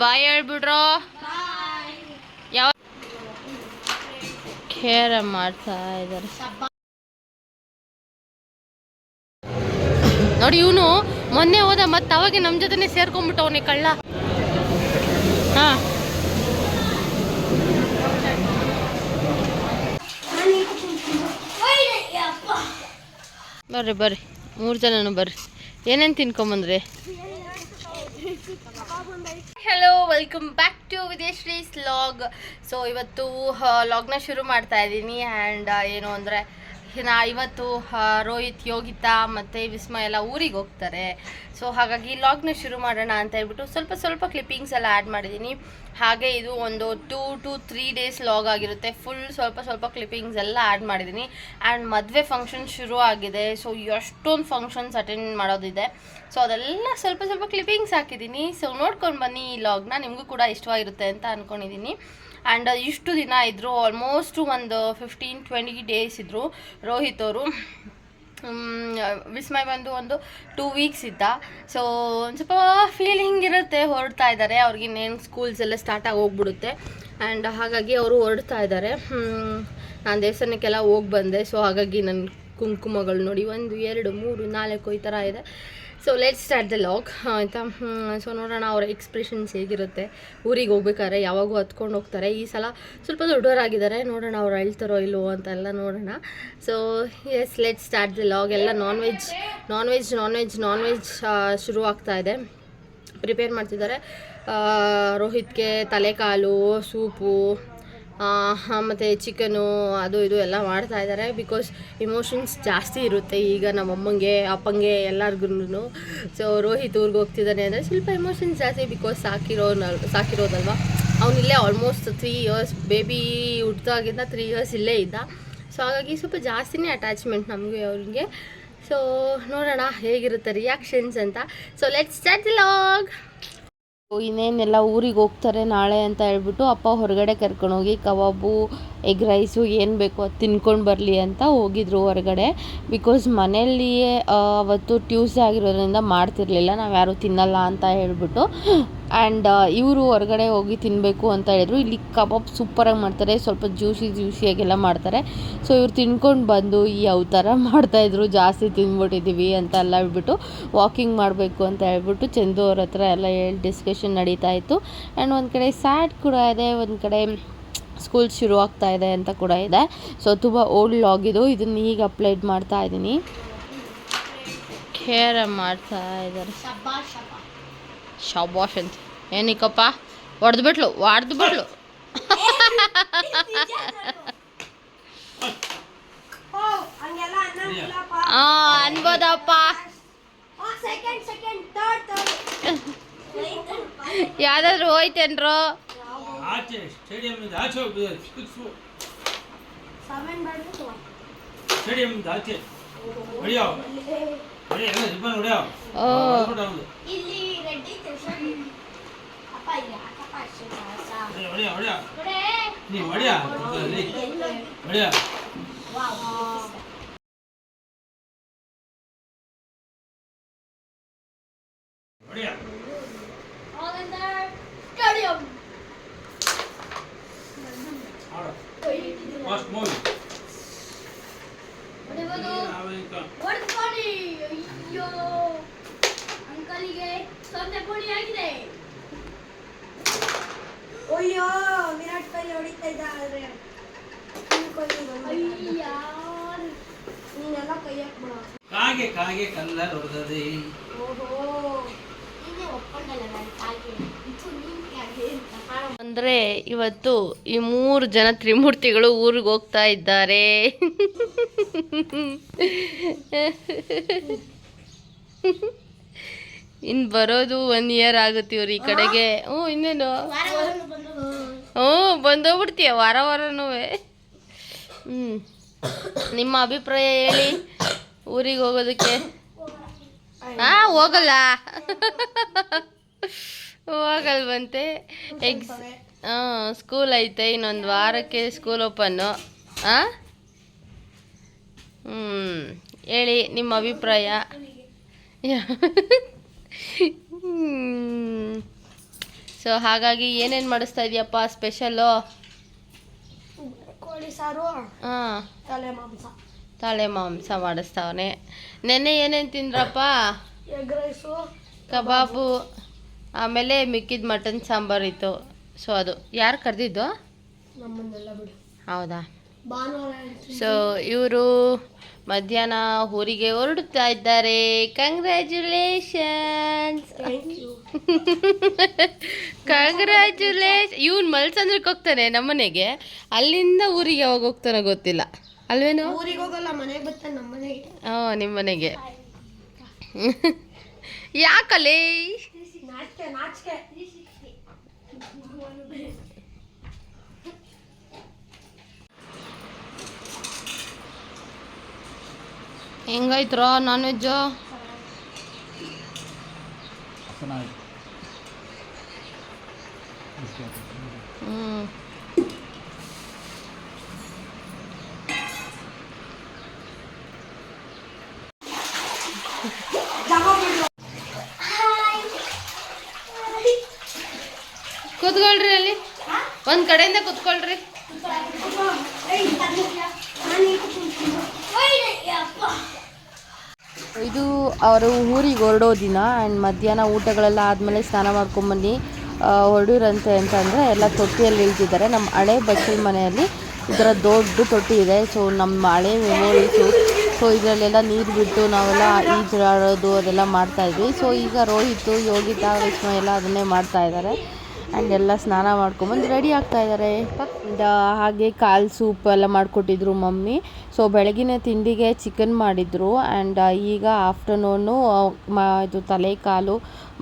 ಬಾಯ್ ಹೇಳ್ಬಿಡ್ರೋ. ಯಾವ ಖೇರ ಮಾಡ್ತಾ ಇದ್ದಾರೆ ನೋಡಿ. ಇವನು ಮೊನ್ನೆ ಹೋದ ಮತ್ತೆ ಅವಾಗೆ ನಮ್ಮ ಜೊತೆನೆ ಸೇರ್ಕೊಂಡ್ಬಿಟ್ಟವನೇ ಕಳ್ಳ. ಹಾ ಬರ್ರಿ ಬರ್ರಿ, 3 ಜನನು ಬರ್ರಿ. ಏನೇನು ತಿನ್ಕೊಂಬಂದ್ರಿ? ಹಲೋ, ವೆಲ್ಕಮ್ ಬ್ಯಾಕ್ ಟು ವಿದೇಶ್ರೀಸ್ ಲಾಗ್. ಸೊ ಇವತ್ತು ಲಾಗ್ನ ಶುರು ಮಾಡ್ತಾ ಇದ್ದೀನಿ. ಆ್ಯಂಡ್ ಏನು ಅಂದರೆ ಇವತ್ತು ರೋಹಿತ್, ಯೋಗಿತಾ ಮತ್ತು ವಿಸ್ಮಯ ಎಲ್ಲ ಊರಿಗೆ ಹೋಗ್ತಾರೆ. ಸೊ ಹಾಗಾಗಿ ಲಾಗ್ನ ಶುರು ಮಾಡೋಣ ಅಂತ ಹೇಳ್ಬಿಟ್ಟು ಸ್ವಲ್ಪ ಕ್ಲಿಪ್ಪಿಂಗ್ಸ್ ಎಲ್ಲ ಆ್ಯಡ್ ಮಾಡಿದ್ದೀನಿ. ಹಾಗೆ ಇದು ಒಂದು 2 to 3 ಡೇಸ್ ಲಾಗ್ ಆಗಿರುತ್ತೆ. ಫುಲ್ ಸ್ವಲ್ಪ ಕ್ಲಿಪ್ಪಿಂಗ್ಸ್ ಎಲ್ಲ ಆ್ಯಡ್ ಮಾಡಿದ್ದೀನಿ. ಆ್ಯಂಡ್ ಮದುವೆ ಫಂಕ್ಷನ್ ಶುರು ಆಗಿದೆ. ಸೊ ಎಷ್ಟೊಂದು ಫಂಕ್ಷನ್ಸ್ ಅಟೆಂಡ್ ಮಾಡೋದಿದೆ. ಸೊ ಅದೆಲ್ಲ ಸ್ವಲ್ಪ ಕ್ಲಿಪ್ಪಿಂಗ್ಸ್ ಹಾಕಿದ್ದೀನಿ. ಸೊ ನೋಡ್ಕೊಂಡು ಬನ್ನಿ ಈ ಲಾಗ್ನ, ನಿಮಗೂ ಕೂಡ ಇಷ್ಟವಾಗಿರುತ್ತೆ ಅಂತ ಅಂದ್ಕೊಂಡಿದ್ದೀನಿ. ಆ್ಯಂಡ್ ಇಷ್ಟು ದಿನ ಇದ್ದರು, ಆಲ್ಮೋಸ್ಟ್ ಒಂದು 15-20 ಡೇಸ್ ಇದ್ದರು ರೋಹಿತ್ ಅವರು. ವಿಸ್ಮಯ್ ಬಂದು ಒಂದು 2 ವೀಕ್ಸ್ ಇದ್ದ. ಸೊ ಒಂದು ಸ್ವಲ್ಪ ಫೀಲಿಂಗ್ ಇರುತ್ತೆ, ಹೊರಡ್ತಾ ಇದ್ದಾರೆ. ಅವ್ರಿಗಿನ್ನೇನು ಸ್ಕೂಲ್ಸ್ ಎಲ್ಲ ಸ್ಟಾರ್ಟ್ ಆಗಿ ಹೋಗ್ಬಿಡುತ್ತೆ. ಆ್ಯಂಡ್ ಹಾಗಾಗಿ ಅವರು ಹೊರಡ್ತಾ ಇದ್ದಾರೆ. ನಾನು ದೇವಸ್ಥಾನಕ್ಕೆಲ್ಲ ಹೋಗಿ ಬಂದೆ. ಸೊ ಹಾಗಾಗಿ ನನ್ನ ಕುಂಕುಮಗಳು ನೋಡಿ 1 2 3 4 ಈ ಥರ ಇದೆ. So let's start the log ಆಯಿತಾ. ಸೊ ನೋಡೋಣ ಅವರ ಎಕ್ಸ್ಪ್ರೆಷನ್ಸ್ ಹೇಗಿರುತ್ತೆ. ಊರಿಗೆ ಹೋಗ್ಬೇಕಾದ್ರೆ ಯಾವಾಗೂ ಹತ್ಕೊಂಡು ಹೋಗ್ತಾರೆ. ಈ ಸಲ ಸ್ವಲ್ಪ ದೊಡ್ಡವರಾಗಿದ್ದಾರೆ, ನೋಡೋಣ ಅವ್ರು ಅಳ್ತಾರೋ ಇಲ್ವೋ ಅಂತೆಲ್ಲ ನೋಡೋಣ. So yes, let's start the log. ಎಲ್ಲ ನಾನ್ ವೆಜ್ ಶುರು ಆಗ್ತಾ ಇದೆ. ಪ್ರಿಪೇರ್ ಮಾಡ್ತಿದ್ದಾರೆ. ರೋಹಿತ್ಗೆ ತಲೆಕಾಲು ಸೂಪು ಮತ್ತು ಚಿಕನು ಅದು ಇದು ಎಲ್ಲ ಮಾಡ್ತಾ ಇದ್ದಾರೆ. ಬಿಕಾಸ್ ಇಮೋಷನ್ಸ್ ಜಾಸ್ತಿ ಇರುತ್ತೆ ಈಗ ನಮ್ಮಮ್ಮಂಗೆ, ಅಪ್ಪಂಗೆ, ಎಲ್ಲರಿಗೂ. ಸೊ ರೋಹಿತ್ ಊರಿಗೆ ಹೋಗ್ತಿದ್ದಾನೆ ಅಂದರೆ ಸ್ವಲ್ಪ ಇಮೋಷನ್ಸ್ ಜಾಸ್ತಿ. ಬಿಕಾಸ್ ಸಾಕಿರೋದಲ್ವ. ಅವನಿಲ್ಲೇ ಆಲ್ಮೋಸ್ಟ್ 3 ಇಯರ್ಸ್, ಬೇಬಿ ಹುಟ್ಟಿದಾಗಿಂದ 3 ಇಯರ್ಸ್ ಇಲ್ಲೇ ಇದ್ದ. ಸೊ ಹಾಗಾಗಿ ಸ್ವಲ್ಪ ಜಾಸ್ತಿನೇ ಅಟ್ಯಾಚ್ಮೆಂಟ್ ನಮಗೆ ಅವ್ರಿಗೆ. ಸೊ ನೋಡೋಣ ಹೇಗಿರುತ್ತೆ ರಿಯಾಕ್ಷನ್ಸ್ ಅಂತ. So let's start the log. ಇನ್ನೇನೆಲ್ಲ ಊರಿಗೆ ಹೋಗ್ತಾರೆ ನಾಳೆ ಅಂತ ಹೇಳ್ಬಿಟ್ಟು ಅಪ್ಪ ಹೊರಗಡೆ ಕರ್ಕೊಂಡೋಗಿ ಕಬಾಬು, ಎಗ್ ರೈಸು ಏನು ಬೇಕೋ ಅದು ತಿನ್ಕೊಂಡು ಬರಲಿ ಅಂತ ಹೋಗಿದ್ರು ಹೊರಗಡೆ. ಬಿಕಾಸ್ ಮನೆಯಲ್ಲಿಯೇ ಅವತ್ತು ಟ್ಯೂಸ್ಡೇ ಆಗಿರೋದ್ರಿಂದ ಮಾಡ್ತಿರ್ಲಿಲ್ಲ, ನಾವು ಯಾರೂ ತಿನ್ನಲ್ಲ ಅಂತ ಹೇಳ್ಬಿಟ್ಟು. ಆ್ಯಂಡ್ ಇವರು ಹೊರಗಡೆ ಹೋಗಿ ತಿನ್ನಬೇಕು ಅಂತ ಹೇಳಿದ್ರು. ಇಲ್ಲಿ ಕಬಾಬ್ ಸೂಪರಾಗಿ ಮಾಡ್ತಾರೆ, ಸ್ವಲ್ಪ ಜ್ಯೂಸಿಯಾಗೆಲ್ಲ ಮಾಡ್ತಾರೆ. ಸೊ ಇವ್ರು ತಿನ್ಕೊಂಡು ಬಂದು ಯಾವ ಥರ ಮಾಡ್ತಾಯಿದ್ರು, ಜಾಸ್ತಿ ತಿಂದ್ಬಿಟ್ಟಿದ್ದೀವಿ ಅಂತ ಎಲ್ಲ ಹೇಳ್ಬಿಟ್ಟು ವಾಕಿಂಗ್ ಮಾಡಬೇಕು ಅಂತ ಹೇಳ್ಬಿಟ್ಟು ಚಂದು ಅವ್ರ ಹತ್ರ ಎಲ್ಲ ಹೇಳಿ ಡಿಸ್ಕಷನ್ ನಡೀತಾ ಇತ್ತು. ಆ್ಯಂಡ್ ಒಂದು ಕಡೆ ಸ್ಯಾಡ್ ಕೂಡ ಇದೆ, ಒಂದು ಕಡೆ ಸ್ಕೂಲ್ ಶುರು ಆಗ್ತಾ ಇದೆ ಅಂತ ಕೂಡ ಇದೆ. ಸೊ ತುಂಬ ಓಲ್ಡ್ ಲಾಗ್ ಇದು, ಇದನ್ನು ಈಗ ಅಪ್ಲೋಡ್ ಮಾಡ್ತಾ ಇದ್ದೀನಿ. ಖೇರ ಮಾಡ್ತಾ ಇದ್ದಾರೆ. ಶಬಾಷ್ ಅಂತ ಏನಿಕಪ್ಪ, ಹೊಡೆದ್ಬಿಟ್ಲು ಅನ್ಬೋದಪ್ಪ. ಯಾವ್ದಾದ್ರು ಹೋಯ್ತೇನ್ರು? ಅಯ್ಯೋ, ವಿರಾಟ್ ಕೊಹ್ಲಿ ಹೊಡಿತಾ ಇದ್ದಾರೆ. ನೀನೆಲ್ಲ ಕೈ ಹಾಕ್ಬಿಡ. ಕಾಗೆ ಕಲ್ಲ ಹೊಡೆದದೆ. ಅಂದರೆ ಇವತ್ತು ಈ 3 ಜನ ತ್ರಿಮೂರ್ತಿಗಳು ಊರಿಗೆ ಹೋಗ್ತಾ ಇದ್ದಾರೆ. ಇನ್ನು ಬರೋದು 1 ಇಯರ್ ಆಗುತ್ತೆ ಇವ್ರು ಈ ಕಡೆಗೆ. ಇನ್ನೇನು ಬಂದೋಗ್ಬಿಡ್ತೀಯ ವಾರನೂ. ನಿಮ್ಮ ಅಭಿಪ್ರಾಯ ಹೇಳಿ ಊರಿಗೆ ಹೋಗೋದಕ್ಕೆ. ಹೋಗಲ್ವಂತೆ. ಸ್ಕೂಲ್ ಐತೆ, ಇನ್ನೊಂದು ವಾರಕ್ಕೆ ಸ್ಕೂಲ್ ಓಪನ್ನು. ಹೇಳಿ ನಿಮ್ಮ ಅಭಿಪ್ರಾಯ. ಸೊ ಹಾಗಾಗಿ ಏನೇನು ಮಾಡಿಸ್ತಾ ಇದೆಯಪ್ಪ ಸ್ಪೆಷಲ್ಲು? ಕೋಳಿ ಸಾರು, ಹಾಂ, ತಲೆ ಮಾಂಸ ಮಾಡಿಸ್ತಾವನೆ. ನೆನ್ನೆ ಏನೇನು ತಿಂದ್ರಪ್ಪ? ಎಗ್ ರೈಸು, ಕಬಾಬು, ಆಮೇಲೆ ಮಿಕ್ಕಿದ ಮಟನ್ ಸಾಂಬಾರು ಇತ್ತು. ಸೊ ಅದು ಯಾರು ಕರೆದಿದ್ದು? ನಮ್ಮನ್ನೆಲ್ಲ ಬಿಡು. ಹೌದಾ? ಭಾನುವಾರ ಸೊ ಇವರು ಮಧ್ಯಾಹ್ನ ಊರಿಗೆ ಹೊರಡುತ್ತಾ ಇದ್ದಾರೆ. ಕಂಗ್ರ್ಯಾಚುಲೇಷನ್ಸ್. ಇವನು ಮಲ್ಸಂದ್ರಕ್ಕೆ ಹೋಗ್ತಾನೆ ನಮ್ಮನೆಗೆ, ಅಲ್ಲಿಂದ ಊರಿಗೆ ಯಾವಾಗ ಹೋಗ್ತಾನೆ ಗೊತ್ತಿಲ್ಲ ಅಲ್ವೇನೋ. ಊರಿಗೆ ಹೋಗಲ್ಲ, ಮನೆಗೆ ಬರ್ತಾನೆ ನಮ್ಮ ಮನೆಗೆ. ನಿಮ್ಮ ಮನೆಗೆ ಯಾಕಲೇ? ನಾಚಿಕೆ. ಹೆಂಗಾಯ್ತ್ರ ನಾನ್ ವೆಜ್ಜು? ಕೂತ್ಕೊಳ್ರಿ, ಅಲ್ಲಿ ಒಂದ್ ಕಡೆಯಿಂದ ಕೂತ್ಕೊಳ್ರಿ. ಇದು ಅವರು ಊರಿಗೆ ಹೊರಡೋ ದಿನ. ಆ್ಯಂಡ್ ಮಧ್ಯಾಹ್ನ ಊಟಗಳೆಲ್ಲ ಆದಮೇಲೆ ಸ್ನಾನ ಮಾಡ್ಕೊಂಬನ್ನಿ ಹೊರಡಿರಂತೆ ಅಂತಂದರೆ ಎಲ್ಲ ತೊಟ್ಟಿಯಲ್ಲಿ ಇಳ್ತಿದ್ದಾರೆ. ನಮ್ಮ ಹಳೆ ಬಚ್ಚಲ ಮನೆಯಲ್ಲಿ ಈ ಥರ ದೊಡ್ಡ ತೊಟ್ಟಿ ಇದೆ. ಸೊ ನಮ್ಮ ಹಳೆ ಮೆಮೊರೀಸು. ಸೊ ಇದರಲ್ಲೆಲ್ಲ ನೀರು ಬಿಟ್ಟು ನಾವೆಲ್ಲ ಈಜಾಡೋದು ಅದೆಲ್ಲ ಮಾಡ್ತಾಯಿದ್ವಿ. ಸೊ ಈಗ ರೋಹಿತ್, ಯೋಗಿತಾ, ವಿಸ್ಮಯ ಎಲ್ಲ ಅದನ್ನೇ ಮಾಡ್ತಾಯಿದ್ದಾರೆ. ಆ್ಯಂಡ್ ಎಲ್ಲ ಸ್ನಾನ ಮಾಡ್ಕೊಂಬಂದು ರೆಡಿ ಆಗ್ತಾಯಿದ್ದಾರೆ. ಹಾಗೆ ಕಾಲು ಸೂಪ್ ಎಲ್ಲ ಮಾಡಿಕೊಟ್ಟಿದ್ರು ಮಮ್ಮಿ. ಸೊ ಬೆಳಗಿನ ತಿಂಡಿಗೆ ಚಿಕನ್ ಮಾಡಿದರು. ಆ್ಯಂಡ್ ಈಗ ಆಫ್ಟರ್ನೂನು ಇದು ತಲೆಕಾಲು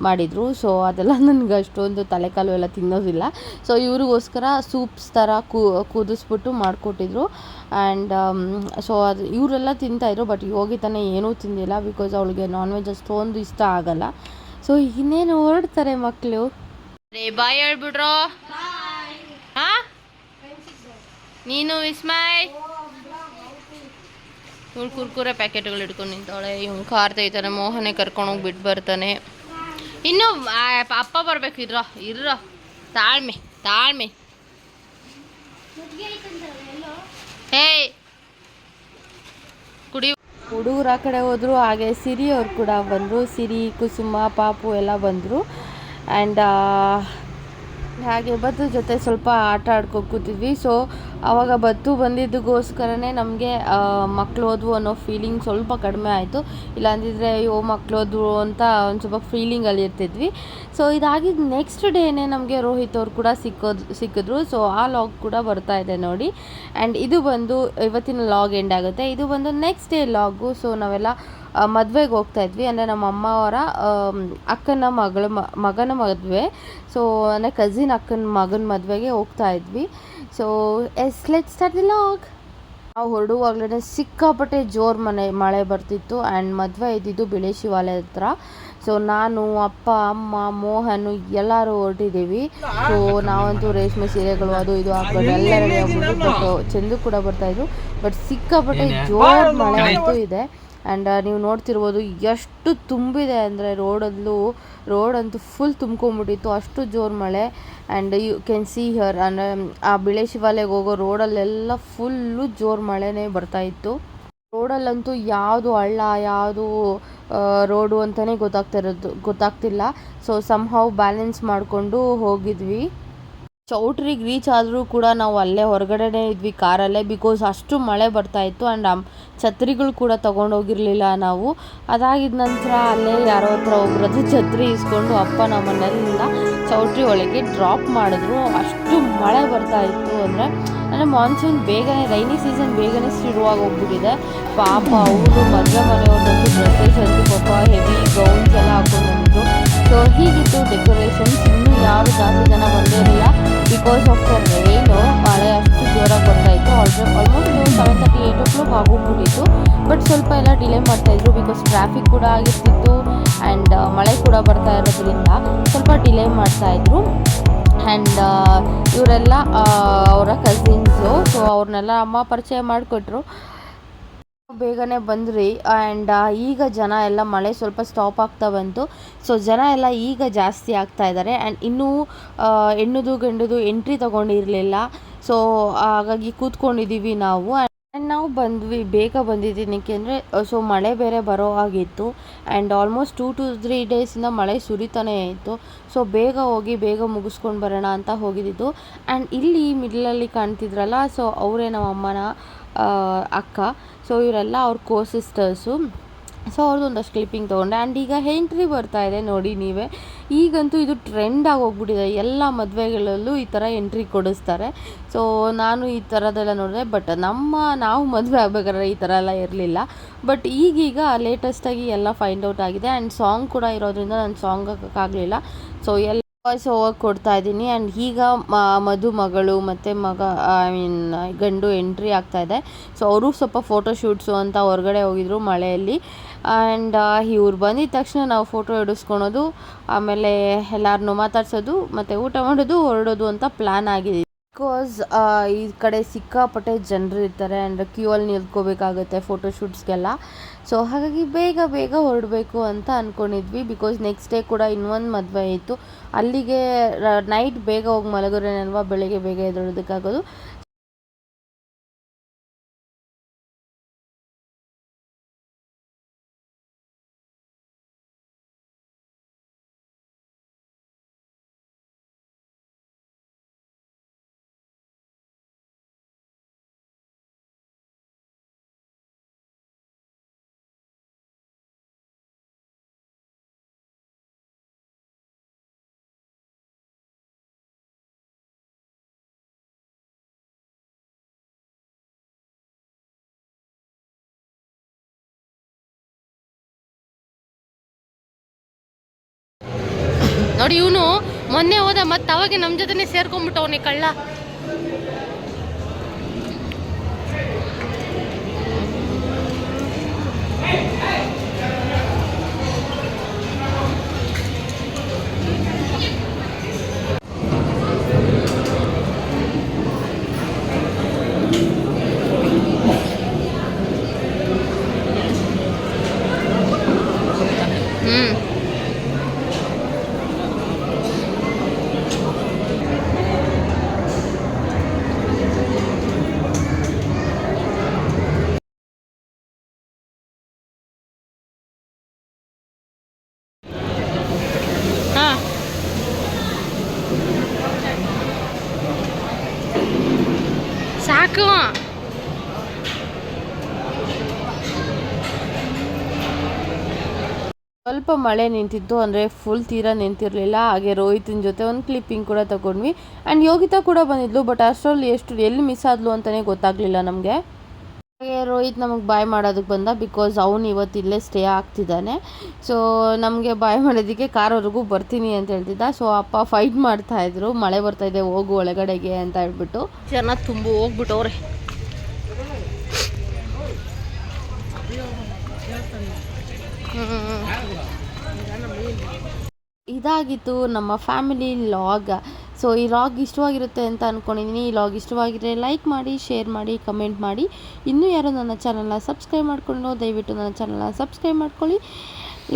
ಮಾಡಿದರು. ಸೊ ಅದೆಲ್ಲ ನನಗೆ ಅಷ್ಟೊಂದು ತಲೆಕಾಲು ಎಲ್ಲ ತಿನ್ನೋದಿಲ್ಲ. ಸೊ ಇವ್ರಿಗೋಸ್ಕರ ಸೂಪ್ಸ್ ಥರ ಕುದಿಸ್ಬಿಟ್ಟು ಮಾಡಿಕೊಟ್ಟಿದ್ರು. ಆ್ಯಂಡ್ ಸೊ ಅದು ಇವರೆಲ್ಲ ತಿಂತಾಯಿದ್ರು. ಬಟ್ ಯೋಗಿತಾನೆ ಏನೂ ತಿಂದಿಲ್ಲ, ಬಿಕಾಸ್ ಅವಳಿಗೆ ನಾನ್ ವೆಜ್ ಅಷ್ಟೊಂದು ಇಷ್ಟ ಆಗಲ್ಲ. ಸೊ ಇನ್ನೇನು ಹೊರಡ್ತಾರೆ ಮಕ್ಕಳು. ಬಾಯ್ ಹೇಳ್ಬಿಡ್ರೋ. ಹಾಂ, ನೀನು ವಿಸ್ಮಯ್ ಇವಳು ಕುರ್ಕುರೆ ಪ್ಯಾಕೆಟ್ಗಳು ಇಟ್ಕೊಂಡು ನಿಂತವಳೆ. ಇವ್ನು ಕಾರ್ ತೆಗಿತಾನೆ, ಮೋಹನೆ ಕರ್ಕೊಂಡೋಗಿ ಬಿಟ್ಟು ಬರ್ತಾನೆ. ಇನ್ನೂ ಅಪ್ಪ ಬರ್ಬೇಕು. ಇರ್ರೋ ತಾಳ್ಮೆ. ಹೇಯ್ ಕುಡಿ. ಹುಡುಗರು ಆ ಕಡೆ ಹೋದರು. ಹಾಗೆ ಸಿರಿ ಅವ್ರು ಕೂಡ ಬಂದರು. ಸಿರಿ, ಕುಸುಮ, ಪಾಪು ಎಲ್ಲ ಬಂದರು. ಆ್ಯಂಡ್ ಹಾಗೆ ಬತ್ತು ಜೊತೆ ಸ್ವಲ್ಪ ಆಟ ಆಡ್ಕೊಂಡು ಕೂತಿದ್ವಿ. ಸೊ ಆವಾಗ ಬತ್ತು ಬಂದಿದ್ದಕ್ಕೋಸ್ಕರನೇ ನಮಗೆ ಮಕ್ಳು ಹೋದ್ವು ಅನ್ನೋ ಫೀಲಿಂಗ್ ಸ್ವಲ್ಪ ಕಡಿಮೆ ಆಯಿತು. ಇಲ್ಲಾಂದಿದ್ರೆ ಅಯ್ಯೋ ಮಕ್ಳು ಹೋದ್ವು ಅಂತ ಒಂದು ಸ್ವಲ್ಪ ಫೀಲಿಂಗಲ್ಲಿ ಇರ್ತಿದ್ವಿ. ಸೊ ಇದಾಗಿದ್ದು ನೆಕ್ಸ್ಟ್ ಡೇನೇ ನಮಗೆ ರೋಹಿತ್ ಅವ್ರು ಕೂಡ ಸಿಕ್ಕಿದ್ರು. ಸೊ ಆ ಲಾಗ್ ಕೂಡ ಬರ್ತಾ ಇದೆ ನೋಡಿ. ಆ್ಯಂಡ್ ಇದು ಬಂದು ಇವತ್ತಿನ ಲಾಗ್ ಎಂಡ್ ಆಗುತ್ತೆ. ಇದು ಬಂದು ನೆಕ್ಸ್ಟ್ ಡೇ ಲಾಗು. ಸೊ ನಾವೆಲ್ಲ ಮದುವೆಗೆ ಹೋಗ್ತಾಯಿದ್ವಿ. ಅಂದರೆ ನಮ್ಮ ಅಮ್ಮವರ ಅಕ್ಕನ ಮಗನ ಮದುವೆ. ಸೊ ಅಂದರೆ ಕಸಿನ್ ಅಕ್ಕನ ಮಗನ ಮದುವೆಗೆ ಹೋಗ್ತಾಯಿದ್ವಿ. So let's start the log. ನಾವು ಹೊರಡುವಾಗಲೇ ಸಿಕ್ಕಾಪಟ್ಟೆ ಜೋರು ಮಳೆ ಬರ್ತಿತ್ತು. ಆ್ಯಂಡ್ ಮದುವೆ ಇದ್ದಿದ್ದು ಬಿಳೆ ಶಿವಾಲಯ ಹತ್ರ. ಸೊ ನಾನು, ಅಪ್ಪ, ಅಮ್ಮ, ಮೋಹನ್ ಎಲ್ಲರೂ ಹೊರಟಿದ್ದೀವಿ. ಸೊ ನಾವಂತೂ ರೇಷ್ಮೆ ಸೀರೆಗಳು ಅದು ಇದು ಹಾಕ್ಕೊಂಡು ಎಲ್ಲ ರೆಡಿ ಆಗ್ಬಿಟ್ಟು. ಬಟ್ ಚೆಂದ ಕೂಡ ಬರ್ತಾಯಿದ್ರು. ಬಟ್ ಸಿಕ್ಕಾಪಟ್ಟೆ ಜೋರು ಮಳೆ ಅಂತೂ ಇದೆ. ಆ್ಯಂಡ್ ನೀವು ನೋಡ್ತಿರ್ಬೋದು ಎಷ್ಟು ತುಂಬಿದೆ ಅಂದರೆ ರೋಡಂತೂ ಫುಲ್ ತುಂಬ್ಕೊಂಬಿಟ್ಟಿತ್ತು, ಅಷ್ಟು ಜೋರು ಮಳೆ. And you can see here, ಅಂದರೆ ಆ ಬಿಳೆ ಶಿವಾಲಯಕ್ಕೆ ಹೋಗೋ ರೋಡಲ್ಲೆಲ್ಲ ಫುಲ್ಲು ಜೋರು ಮಳೆನೇ ಬರ್ತಾಯಿತ್ತು. ರೋಡಲ್ಲಂತೂ ಯಾವುದು ಹಳ್ಳ ಯಾವುದು ರೋಡು ಅಂತಲೇ ಗೊತ್ತಾಗ್ತಿಲ್ಲ. ಸೊ ಸಮ್ಹೌ ಬ್ಯಾಲೆನ್ಸ್ ಮಾಡಿಕೊಂಡು ಹೋಗಿದ್ವಿ. ಚೌಟ್ರಿಗೆ ರೀಚ್ ಆದರೂ ಕೂಡ ನಾವು ಅಲ್ಲೇ ಹೊರಗಡೆನೇ ಇದ್ವಿ ಕಾರಲ್ಲೇ, ಬಿಕಾಸ್ ಅಷ್ಟು ಮಳೆ ಬರ್ತಾಯಿತ್ತು. ಆ್ಯಂಡ್ ಛತ್ರಿಗಳು ಕೂಡ ತೊಗೊಂಡೋಗಿರಲಿಲ್ಲ ನಾವು. ಅದಾಗಿದ ನಂತರ ಅಲ್ಲೇ ಯಾರೋ ಹತ್ರ ಒಬ್ಬರದ್ದು ಛತ್ರಿ ಇಸ್ಕೊಂಡು ಅಪ್ಪ ನಮ್ಮನ್ನೆಲ್ಲ ಚೌಟ್ರಿ ಒಳಗೆ ಡ್ರಾಪ್ ಮಾಡಿದ್ರು. ಅಷ್ಟು ಮಳೆ ಬರ್ತಾಯಿತ್ತು ಅಂದರೆ ಮಾನ್ಸೂನ್ ಬೇಗನೆ, ರೈನಿ ಸೀಸನ್ ಬೇಗನೆ ಶುರುವಾಗಿ ಹೋಗ್ಬಿಟ್ಟಿದೆ. ಪಾಪ ಅವರು ಮದುವೆ ಮನೆಯವ್ರದ್ದು ಡ್ರೆಸ್ಸಸ್ ಅಂತೂ ಪಾಪ ಹೆವಿ ಗೌನ್ಸ್ ಎಲ್ಲ ಹಾಕೊಂಡು ಬಂದಿದ್ರು. ಸೊ ಹೀಗಿತ್ತು ಡೆಕೋರೇಷನ್ಸ್. ಇನ್ನೂ ಯಾರು ಜಾಸ್ತಿ ಜನ ಬಂದೇ ಇರಲಿಲ್ಲ, ಬಿಕಾಸ್ ಆಫ್ ದ ರೈನು. ಮಳೆ ಅಷ್ಟು ಜೋರಾಗಿ ಬರ್ತಾಯಿತ್ತು. Almost 7:30, 8 o'clock ಆಗೋಗ್ಬಿಟ್ಟಿತ್ತು. ಬಟ್ ಸ್ವಲ್ಪ ಎಲ್ಲ ಡಿಲೇ ಮಾಡ್ತಾಯಿದ್ರು, ಬಿಕಾಸ್ ಟ್ರಾಫಿಕ್ ಕೂಡ ಆಗಿರ್ತಿತ್ತು. ಆ್ಯಂಡ್ ಮಳೆ ಕೂಡ ಬರ್ತಾ ಇರೋದ್ರಿಂದ ಸ್ವಲ್ಪ ಡಿಲೇ ಮಾಡ್ತಾಯಿದ್ರು. ಆ್ಯಂಡ್ ಇವರೆಲ್ಲ ಅವರ ಕಸಿನ್ಸು. ಸೊ ಅವ್ರನ್ನೆಲ್ಲ ಅಮ್ಮ ಪರಿಚಯ ಮಾಡಿಕೊಟ್ರು. ಬೇಗನೆ ಬಂದ್ರಿ ಆ್ಯಂಡ್ ಈಗ ಜನ ಎಲ್ಲ ಮಳೆ ಸ್ವಲ್ಪ ಸ್ಟಾಪ್ ಆಗ್ತಾ ಬಂತು. ಸೊ ಜನ ಎಲ್ಲ ಈಗ ಜಾಸ್ತಿ ಆಗ್ತಾ ಇದ್ದಾರೆ ಆ್ಯಂಡ್ ಇನ್ನೂ ಹೆಣ್ಣುದು ಗಂಡುದು ಎಂಟ್ರಿ ತೊಗೊಂಡಿರಲಿಲ್ಲ. ಸೊ ಹಾಗಾಗಿ ಕೂತ್ಕೊಂಡಿದ್ದೀವಿ ನಾವು. ಆ್ಯಂಡ್ ನಾವು ಬೇಗ ಬಂದಿದ್ದೀನಿ ಏಕೆಂದರೆ ಸೊ ಮಳೆ ಬೇರೆ ಬರೋ ಆಗಿತ್ತು ಆ್ಯಂಡ್ ಆಲ್ಮೋಸ್ಟ್ 2 to 3 ಡೇಸಿಂದ ಮಳೆ ಸುರಿತಾನೇ ಇತ್ತು. ಸೊ ಬೇಗ ಹೋಗಿ ಬೇಗ ಮುಗಿಸ್ಕೊಂಡು ಬರೋಣ ಅಂತ ಹೋಗಿದ್ದು. ಆ್ಯಂಡ್ ಇಲ್ಲಿ ಮಿಡ್ಲಲ್ಲಿ ಕಾಣ್ತಿದ್ರಲ್ಲ, ಸೊ ಅವರೇ ನಮ್ಮ ಅಮ್ಮನ ಅಕ್ಕ. ಸೊ ಇವರೆಲ್ಲ ಅವ್ರ ಸಿಸ್ಟರ್ಸು. ಸೊ ಅವ್ರದ್ದು ಒಂದಷ್ಟು ಕ್ಲಿಪ್ಪಿಂಗ್ ತೊಗೊಂಡೆ. ಆ್ಯಂಡ್ ಈಗ ಎಂಟ್ರಿ ಬರ್ತಾ ಇದೆ ನೋಡಿ ನೀವೇ. ಈಗಂತೂ ಇದು ಟ್ರೆಂಡ್ ಆಗಿ ಹೋಗ್ಬಿಟ್ಟಿದೆ, ಎಲ್ಲ ಮದುವೆಗಳಲ್ಲೂ ಈ ಥರ ಎಂಟ್ರಿ ಕೊಡಿಸ್ತಾರೆ. ಸೊ ನಾನು ಈ ಥರದ್ದೆಲ್ಲ ನೋಡಿದೆ, ಬಟ್ ನಾವು ಮದುವೆ ಆಗ್ಬೇಕಾದ್ರೆ ಈ ಥರ ಎಲ್ಲ ಇರಲಿಲ್ಲ. ಬಟ್ ಈಗೀಗ ಲೇಟೆಸ್ಟಾಗಿ ಎಲ್ಲ ಫೈಂಡ್ ಔಟ್ ಆಗಿದೆ. ಆ್ಯಂಡ್ ಸಾಂಗ್ ಕೂಡ ಇರೋದ್ರಿಂದ ನಾನು ಸಾಂಗ್ ಹಾಕೋಕ್ಕಾಗಲಿಲ್ಲ. ಸೊ ಎಲ್ಲ ವಾಯ್ಸ್ ಓವರ್ ಕೊಡ್ತಾ ಇದ್ದೀನಿ. ಆ್ಯಂಡ್ ಈಗ ಮದುಮಗಳು ಮತ್ತು ಗಂಡು ಎಂಟ್ರಿ ಆಗ್ತಾಯಿದೆ. ಸೊ ಅವರು ಸ್ವಲ್ಪ ಫೋಟೋಶೂಟ್ಸು ಅಂತ ಹೊರಗಡೆ ಹೋಗಿದ್ರು ಮಳೆಯಲ್ಲಿ. ಆ್ಯಂಡ್ ಇವ್ರು ಬಂದಿದ್ದ ತಕ್ಷಣ ನಾವು ಫೋಟೋ ಹಿಡಿಸ್ಕೊಳೋದು, ಆಮೇಲೆ ಎಲ್ಲರನ್ನೂ ಮಾತಾಡ್ಸೋದು, ಮತ್ತು ಊಟ ಮಾಡೋದು, ಹೊರಡೋದು ಅಂತ ಪ್ಲ್ಯಾನ್ ಆಗಿದೆ. ಬಿಕಾಸ್ ಈ ಕಡೆ ಸಿಕ್ಕಾಪಟ್ಟೆ ಜನರು ಇರ್ತಾರೆ ಆ್ಯಂಡ್ ಕ್ಯೂ ಅಲ್ಲಿ ನಿಲ್ಕೋಬೇಕಾಗುತ್ತೆ ಫೋಟೋಶೂಟ್ಸ್ಗೆಲ್ಲ. ಸೊ ಹಾಗಾಗಿ ಬೇಗ ಹೊರಡಬೇಕು ಅಂತ ಅಂದ್ಕೊಂಡಿದ್ವಿ. ಬಿಕಾಸ್ ನೆಕ್ಸ್ಟ್ ಡೇ ಕೂಡ ಇನ್ನೊಂದು ಮದುವೆ ಇತ್ತು. ಅಲ್ಲಿಗೆ ನೈಟ್ ಬೇಗ ಹೋಗಿ ಮಲಗೋರೇನಲ್ವಾ, ಬೆಳಗ್ಗೆ ಬೇಗ ಎದ್ದೇಳೋದಕ್ಕಾಗೋದು. ನೋಡಿ ಇವನು ಮೊನ್ನೆ ಹೋದ, ಮತ್ತೆ ಅವಾಗೆ ನಮ್ಮ ಜೊತೆನೇ ಸೇರ್ಕೊಂಡ್ಬಿಟ್ಟವನೇ ಕಳ್ಳ. ಸಾಕು. ಸ್ವಲ್ಪ ಮಳೆ ನಿಂತಿತ್ತು, ಅಂದರೆ ಫುಲ್ ತೀರಾ ನಿಂತಿರಲಿಲ್ಲ. ಹಾಗೆ ರೋಹಿತನ ಜೊತೆ ಒಂದು ಕ್ಲಿಪ್ಪಿಂಗ್ ಕೂಡ ತಗೊಂಡ್ವಿ. ಆ್ಯಂಡ್ ಯೋಗಿತಾ ಕೂಡ ಬಂದಿದ್ಲು, ಬಟ್ ಅಷ್ಟರಲ್ಲಿ ಎಲ್ಲಿ ಮಿಸ್ ಆದ್ಲು ಅಂತಲೇ ಗೊತ್ತಾಗಲಿಲ್ಲ ನಮಗೆ. ಹಾಗೆ ರೋಹಿತ್ ನಮಗೆ ಬಾಯ್ ಮಾಡೋದಕ್ಕೆ ಬಂದ, ಬಿಕಾಸ್ ಅವನು ಇವತ್ತು ಇಲ್ಲೇ ಸ್ಟೇ ಆಗ್ತಿದ್ದಾನೆ. ಸೊ ನಮಗೆ ಬಾಯ್ ಮಾಡೋದಕ್ಕೆ ಕಾರವರೆಗೂ ಬರ್ತೀನಿ ಅಂತ ಹೇಳ್ತಿದ್ದ. ಸೊ ಅಪ್ಪ ಫೈಟ್ ಮಾಡ್ತಾಯಿದ್ರು, ಮಳೆ ಬರ್ತಾಯಿದೆ ಹೋಗು ಒಳಗಡೆಗೆ ಅಂತ ಹೇಳ್ಬಿಟ್ಟು. ಜನ ತುಂಬ ಹೋಗ್ಬಿಟ್ಟವ್ರೆ. ಇದಾಗಿತ್ತು ನಮ್ಮ ಫ್ಯಾಮಿಲಿ ಲಾಗ್. ಸೊ ಈ ಲಾಗ್ ಇಷ್ಟವಾಗಿರುತ್ತೆ ಅಂತ ಅಂದ್ಕೊಂಡಿದ್ದೀನಿ. ಈ ಲಾಗ್ ಇಷ್ಟವಾಗಿದ್ದರೆ ಲೈಕ್ ಮಾಡಿ, ಶೇರ್ ಮಾಡಿ, ಕಮೆಂಟ್ ಮಾಡಿ. ಇನ್ನೂ ಯಾರು ನನ್ನ ಚಾನಲ್ನ ಸಬ್ಸ್ಕ್ರೈಬ್ ಮಾಡ್ಕೊಂಡು ದಯವಿಟ್ಟು ನನ್ನ ಚಾನಲ್ನ ಸಬ್ಸ್ಕ್ರೈಬ್ ಮಾಡ್ಕೊಳ್ಳಿ.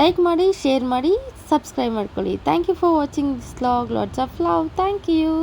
ಲೈಕ್ ಮಾಡಿ, ಶೇರ್ ಮಾಡಿ, ಸಬ್ಸ್ಕ್ರೈಬ್ ಮಾಡ್ಕೊಳ್ಳಿ. Thank you for watching this log. Lots of love. Thank you.